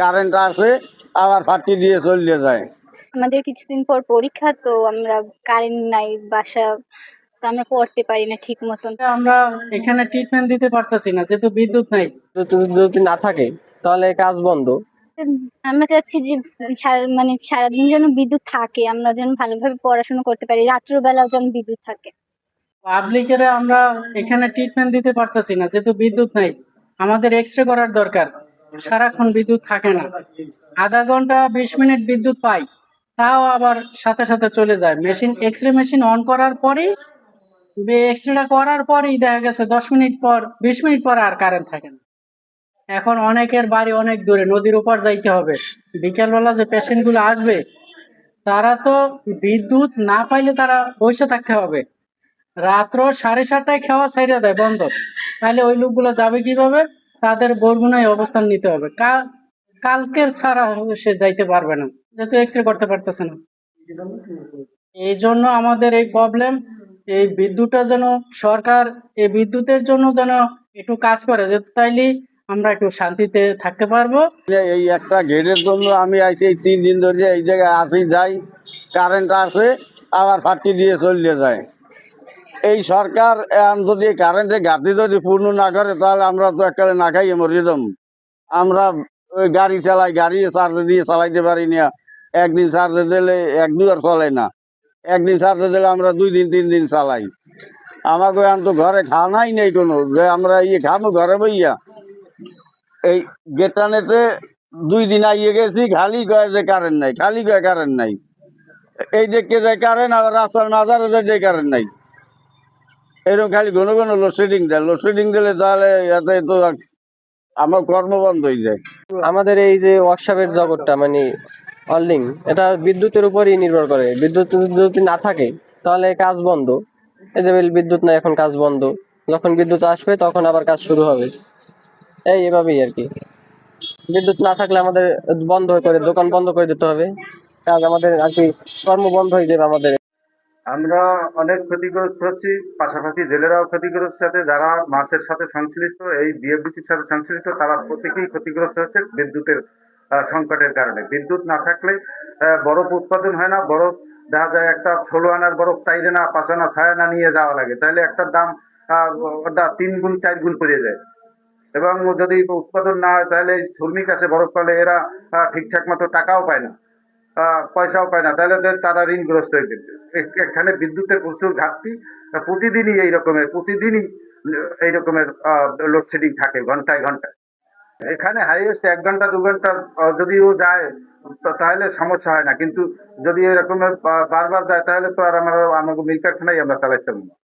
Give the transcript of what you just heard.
Current আসে আবার ফাটি দিয়ে চলে যায়। আমাদের কিছুদিন পর পরীক্ষা, তো আমরা কারেন্ট নাই বাসা, তো আমরা পড়তে পারি না ঠিক মতন। আমরা এখানে ট্রিটমেন্ট দিতে পারতেছি না যেহেতু বিদ্যুৎ নাই। যদি না থাকে তাহলে কাজ বন্ধ। আমরা চাচ্ছি যে সারাদিন যেন বিদ্যুৎ থাকে, আমরা যেন ভালোভাবে পড়াশোনা করতে পারি, রাত্রবেলাও যেন বিদ্যুৎ থাকে। পাবলিকের আমরা এখানে ট্রিটমেন্ট দিতে পারতেছি না যেহেতু বিদ্যুৎ নাই। আমাদের এক্সরে করার দরকার, সারাক্ষণ বিদ্যুৎ থাকে না। আধা ঘন্টা 20 মিনিট বিদ্যুৎ পাই, তাও আবার সাথে সাথে চলে যায়। এক্সরে মেশিন অন করার পরেই, এক্সরেটা করার পরেই দেখা গেছে 10 মিনিট পর 20 মিনিট পর আর কারেন্ট থাকে না। এখন অনেকের বাড়ি অনেক দূরে, নদীর ওপার যাইতে হবে। বিকেলবেলা যে পেশেন্ট গুলো আসবে তারা তো বিদ্যুৎ না পাইলে তারা বসে থাকতে হবে। রাত্র 7:30টায় খাওয়া ছাইড়া দেয় বন্ধ, তাহলে ওই লোকগুলো যাবে কিভাবে? তাদের বরগুনায় অবস্থান নিতে হবে। কালকের ছাড়া সে যাইতে পারবে না যেহেতু এক্সরে করতে পারতেছে না। এই জন্য আমাদের এই প্রবলেম। এই বিদ্যুৎটা যেন সরকার এই বিদ্যুতের জন্য যেন একটু কাজ করে, যে তাইলে আমরা একটু শান্তিতে থাকতে পারবো। এই একটা গেটের জন্য আমি আইছি এই 3 দিন ধরে এই জায়গায় আসি যাই, কারেন্ট আসে আবার ফাটি দিয়ে চলে যায়। এই সরকার যদি কারেন্টের ঘাটতি যদি পূর্ণ না করে তাহলে আমরা তো একেবারে না খাইয়ে মরিয়ে যাবো। আমরা ওই গাড়ি চালাই, গাড়ি চার্জে দিয়ে চালাইতে পারি না। একদিন চার্জে দিলে 1-2 আর চলে না, একদিন চার্জে দিলে আমরা 2 দিন 3 দিন চালাই। আমাকে এখন তো ঘরে খাওয়াই নেই কোনো, যে আমরা খাবো ঘরে বইয়া। এই গেটানেতে 2 দিন আইয়ে গেছি, খালি কয় যে কারেন্ট নাই, খালি কয় কারেন্ট নাই। এই দেখতে যায় কারেন্ট, আবার রাস্তার মাঝারে যায় কারেন্ট নাই। এরকম খালি ঘন ঘন লোডশেডিং দেয়। লোডশেডিং দিলে তাহলে এতে তো আমার কর্ম বন্ধ হয়ে যায়। আমাদের এই যে ওয়ার্কশপের জগৎটা অনলিং, এটা বিদ্যুতের উপরই নির্ভর করে। বিদ্যুৎ যদি না থাকে তাহলে কাজ বন্ধ। এই যে বিদ্যুৎ নাই, এখন কাজ বন্ধ। যখন বিদ্যুৎ আসবে তখন আবার কাজ শুরু হবে। এভাবেই আর কি। বিদ্যুৎ না থাকলে আমাদের বন্ধ হয়ে পড়ে, দোকান বন্ধ করে দিতে হবে, কাজ আমাদের আর কি কর্ম বন্ধ হয়ে যাবে আমাদের। আমরা অনেক ক্ষতিগ্রস্ত হচ্ছি, পাশাপাশি জেলেরাও ক্ষতিগ্রস্ত হচ্ছে। যারা মাছের সাথে সংশ্লিষ্ট, এই বিএফডিসির সাথে সংশ্লিষ্ট, তারা প্রত্যেকেই ক্ষতিগ্রস্ত হচ্ছে বিদ্যুতের সংকটের কারণে। বিদ্যুৎ না থাকলে বরফ উৎপাদন হয় না। বরফ দেখা যায় একটা 16 আনার বরফ 4 আনা 5 আনা 6 আনা নিয়ে যাওয়া লাগে, তাহলে একটার দাম 3 গুণ 4 গুণ পড়ে যায়। এবং যদি উৎপাদন না হয় তাহলে শ্রমিক আছে বরফ পালে, এরা ঠিকঠাক মতো টাকাও পায় না, পয়সাও পায় না, তাহলে তারা ঋণগ্রস্ত হয়ে যেত। এখানে বিদ্যুতের প্রচুর ঘাটতি। প্রতিদিনই এইরকমের লোডশেডিং থাকে ঘন্টায় ঘন্টায়। এখানে হাইয়েস্ট 1 ঘন্টা 2 ঘন্টা যদিও যায় তাহলে সমস্যা হয় না, কিন্তু যদি এরকমের বারবার যায় তাহলে তো আর আমাকে মিল কারখানাই আমরা চালাইতে পারবো না।